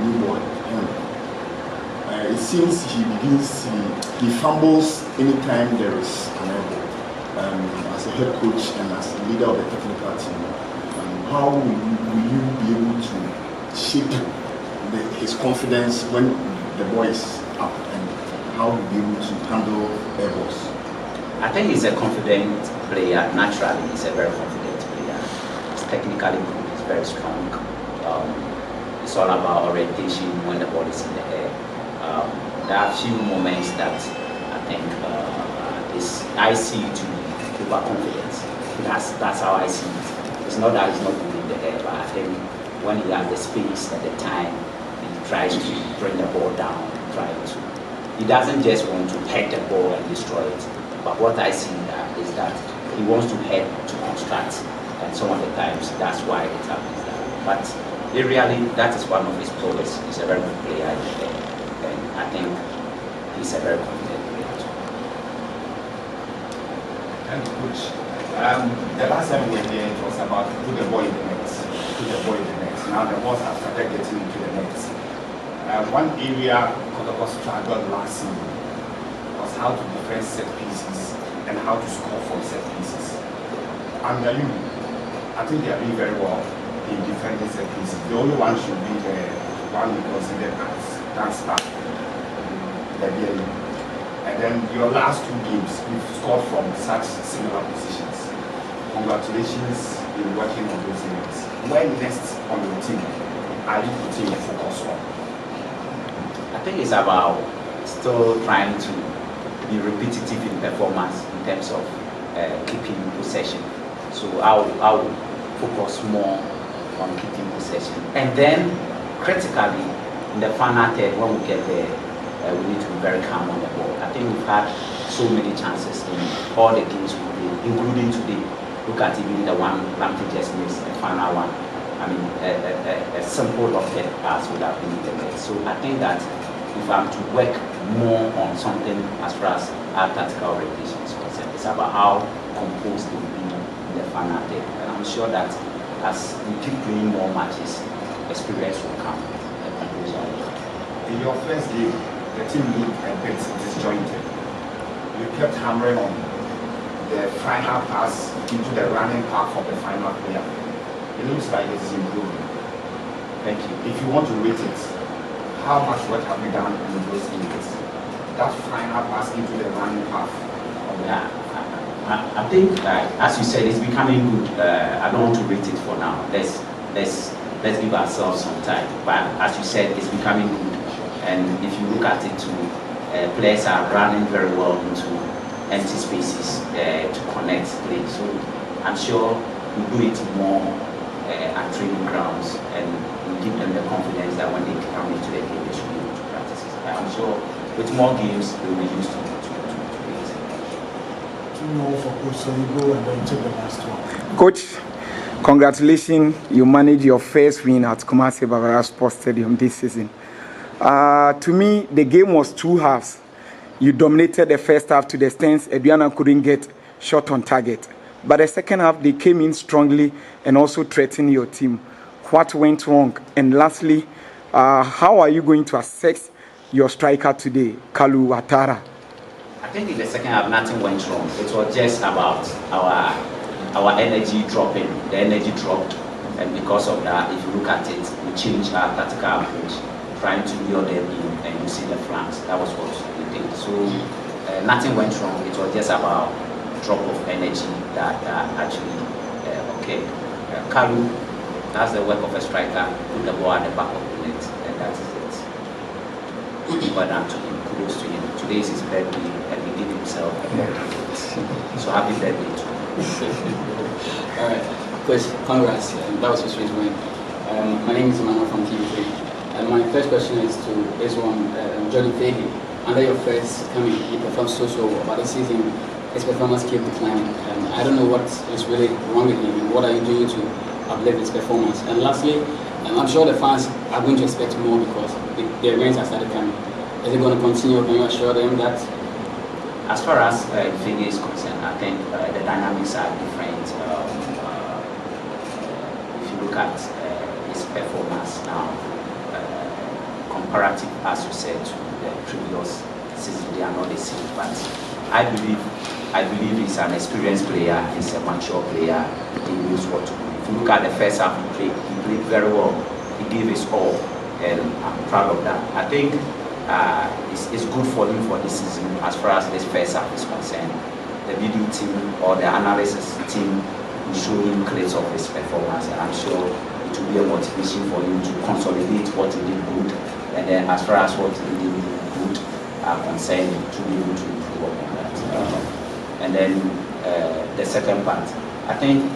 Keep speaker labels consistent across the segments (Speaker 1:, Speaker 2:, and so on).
Speaker 1: new boy. It seems he fumbles anytime there is an error. As a head coach and as a leader of the technical team, how will you be able to shape his confidence when the boy is up, and how will you be able to handle errors?
Speaker 2: I think he's a confident player. Naturally, he's a very confident player. He's technically good. He's very strong. It's all about orientation when the ball is in the air. There are a few moments that I think I see to be overconfidence. That's how I see it. It's not that he's not good in the air, but I think when he has the space and the time, he tries to bring the ball down. He doesn't just want to head the ball and destroy it. But what I see is that he wants to head to construct, and some of the times that's why it happens that way. But really, that is one of his pros. He's a very good player in the air, and I think he's a very confident player too.
Speaker 3: And coach, the last time we were here, it was about put the ball in the net, put the ball in the net. Now the balls have started getting into the net. One area Kotoko struggled last season was how to defend set pieces and how to score from set pieces. Under you, I think they are doing very well in defending set pieces. The only one should be the one we consider as transfer, the BLE. And then your last two games, you've scored from such similar positions. Congratulations in working on those areas. Where next on your team are you putting your focus on?
Speaker 2: I think it's about still trying to be repetitive in performance in terms of keeping possession. So I'll focus more on keeping possession. And then critically, in the final third, when we get there, we need to be very calm on the ball. I think we've had so many chances in all the games we played, including today. Look at even the one Lamptey just missed, the final one. I mean, a simple lofted pass would have been in the net. So I think that if I'm to work more on something as far as our tactical orientation is concerned, it's about how composed they will be in the final third. And I'm sure that as we keep playing more matches, experience will come and composure will come.
Speaker 3: In your first game, the team looked a bit disjointed. You kept hammering on the final pass into the running path of the final player. It looks like it is improving.
Speaker 2: Thank you.
Speaker 3: If you want to rate it, how much work have you done in those areas? That final pass into the running path.
Speaker 2: I think, as you said, it's becoming good. I don't want to rate it for now. Let's give ourselves some time. But as you said, it's becoming good. And if you look at it too, players are running very well into empty spaces to connect play. So I'm sure we do it more at training grounds, and we give them the confidence that when they come into the game, they should be able to practice it. I'm sure with more games, they will be used to it.
Speaker 4: Two more for Coach, so you go and then take the last one.
Speaker 5: Coach, congratulations. You managed your first win at Kumasi Bavara Sports Stadium this season. To me, the game was two halves. You dominated the first half to the extent Aduana couldn't get shot on target. But the second half, they came in strongly and also threatened your team. What went wrong? And lastly, how are you going to assess your striker today, Kalu Atara?
Speaker 2: I think in the second half, nothing went wrong. It was just about our energy dropping. The energy dropped, and because of that, if you look at it, we changed our tactical approach, trying to lure them in and using the flanks. That was what we did. So nothing went wrong. It was just about drop of energy that actually okay. Kalu, that's the work of a striker. Put the ball at the back of the net, and that is it. Well done to him. Kudos to him. Today is his birthday, and he gave himself a birthday. So happy birthday to him.
Speaker 6: All right, Coach, congrats. That was a sweet win. My name is Emmanuel from TV3. And my first question is to Johnny Fahey. Under your first coming, he performed so well, but this season his performance kept declining. I don't know what is really wrong with him, and what are you doing to uplift his performance? And lastly, I'm sure the fans are going to expect more because the events have started coming. Is it going to continue? Can you assure them that?
Speaker 2: As far as Fahey is concerned, I think the dynamics are different. If you look at his performance now, comparative, as you said, to the previous season. They are not the same, but I believe he's an experienced player. He's a mature player. He knows what to do. If you look at the first half he played very well. He gave his all, and I'm proud of that. I think it's good for him for this season as far as this first half is concerned. The video team or the analysis team will show him clips of his performance, and I'm sure it will be a motivation for him to consolidate what he did good, and then as far as what he did good are concerned, to be able to improve on that. And then the second part, I think,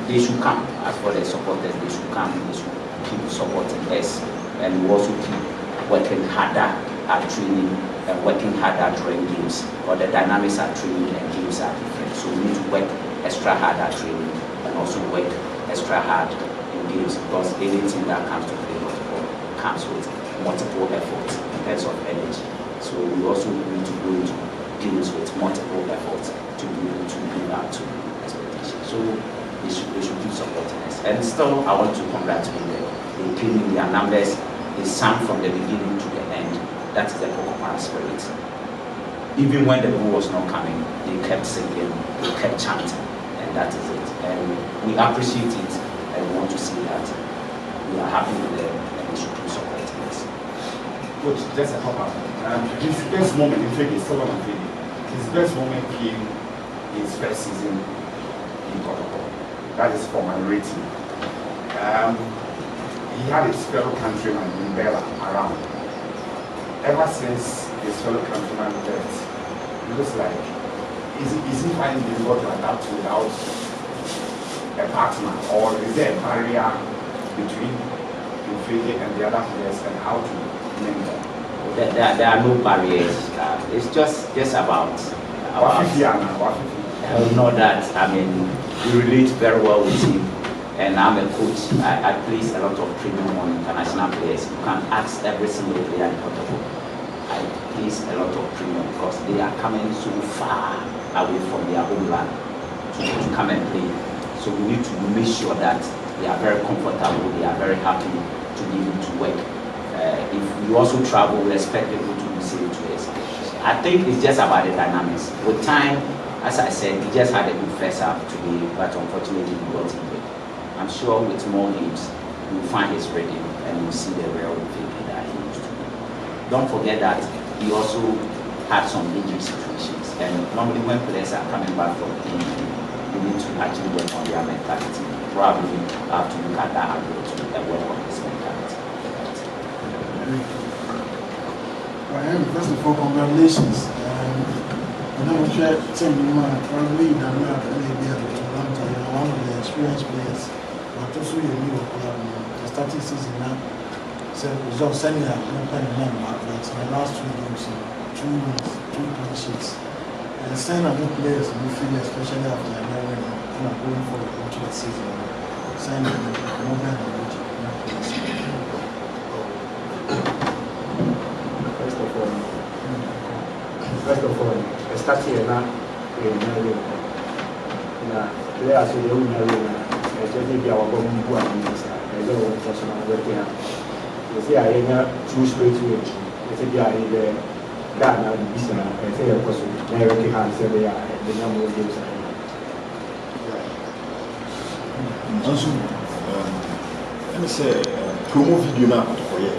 Speaker 2: they should come. As for the supporters, they should come. They should keep supporting us, and we also keep working harder at training and working harder during games. Or the dynamics at training and games are different. So we need to work extra hard at training and also work extra hard in games, because anything that comes to play football comes with multiple efforts in terms of energy. So we also need to go into games with multiple efforts to be able to live up to expectations. So they should keep supporting us. And still, I want to congratulate them. They came in their numbers. They sang from the beginning to the end. That is the Pokemon spirit. Even when the goal was not coming, they kept singing, they kept chanting, and that is it. And we appreciate it, and we want to see that we are happy with them, and they should keep supporting us.
Speaker 3: Coach, just a pop-up. His best moment, in fact, is still on video. His best moment came in his first season in Kotoko. That is for my rating. He had his fellow countryman in Bella around. Ever since his fellow countryman left, it looks like is he finding it difficult to adapt without a partner, or is there a barrier between Infede and the other players, and how to make them?
Speaker 2: There are no barriers. It's just about know that, we relate very well with him, and I'm a coach. I place a lot of premium on international players. You can ask every single player in Portugal. I place a lot of premium because they are coming so far away from their homeland to come and play. So we need to make sure that they are very comfortable, they are very happy to be able to work. If you also travel, we expect people to be safe to us. I think it's just about the dynamics. With time, as I said, he just had a good first half today, but unfortunately he got injured. I'm sure with more games, you'll find his rhythm and you'll see the real Infede that he used to be. Don't forget that he also had some injury situations. And normally when players are coming back from injury, you need to actually work on their mentality. Probably have to look at that angle to work on his mentality.
Speaker 4: First of all, congratulations. I know you're probably one of the experienced players, but also you knew the starting season now. So result sending out no pen and none but in the last 2 games, 2 wins, 2 clean sheets. And sign of new players in midfield, especially after the American going forward into the season. Sign of the moment of which
Speaker 7: First of all, I start here now in Nairobi. Players who don't know, especially our government who are in this, I don't know what's working out. You see, I have 2 straight wins. You see, I have Ghana, Bissau, I say, of course, Nairobi has the number of games.
Speaker 1: Ansu, let me say, promo video now for you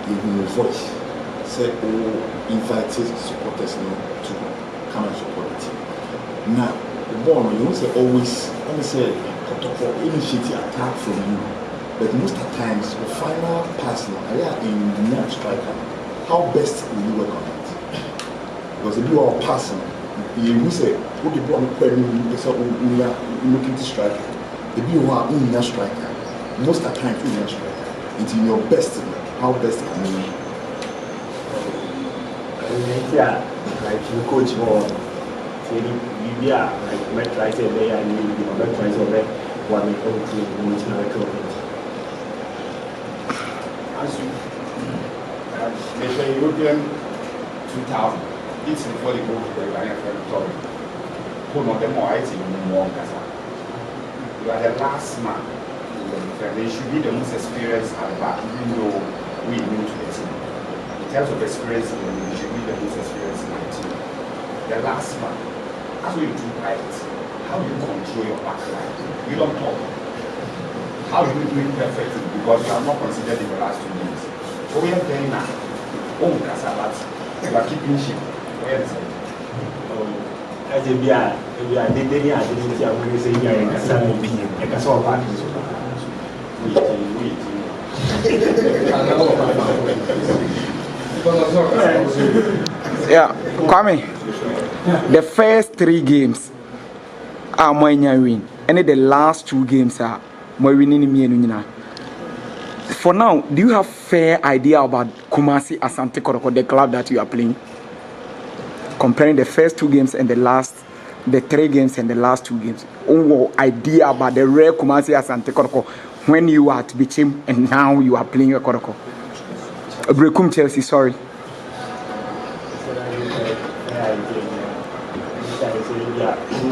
Speaker 1: in your voice. Say, invite supporters to come and support the team. Now, the ball, you don't say always, let me say, initiate attack from you. But most of the times, the final pass now, in the striker, how best will you work on it? Because if you are passing, you say, what the ball looking to striker. If you are in your striker, most of the time in your striker, it's in your best, how best can you?
Speaker 7: Like you coach more, you are like my try to lay and you know that tries to make one team which now equipment.
Speaker 3: Ansu, the European 2000, it's before they go to the NFL tour. Who know them more? I think more. You are the last man. They should be the most experienced at the back, even though we new to the team. In terms of experience, we should be the most experienced in the team. The last man, as we do quiet, how do you control your back line? You don't talk. How do you do it perfectly? Because you are not considered in the last 2 games. So we are playing now. Oh, that's a lot. You are keeping shit. Where is it?
Speaker 7: As a beer, they didn't have when you say you are in Casano being a Casano party.
Speaker 5: Yeah, Kwame, the first 3 games are Moynia win, and the last 2 games are winning me and for now, do you have fair idea about Kumasi Asante Kotoko, the club that you are playing? Comparing the first 2 games and the 3 games and the last 2 games. Oh, idea about the rare Kumasi Asante Kotoko when you are at Bichim and now you are playing a Kotoko. Brekum Chelsea, sorry.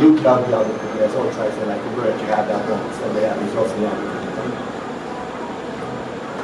Speaker 7: Look down the other, there's all tries to like, you have that one, so they have results here.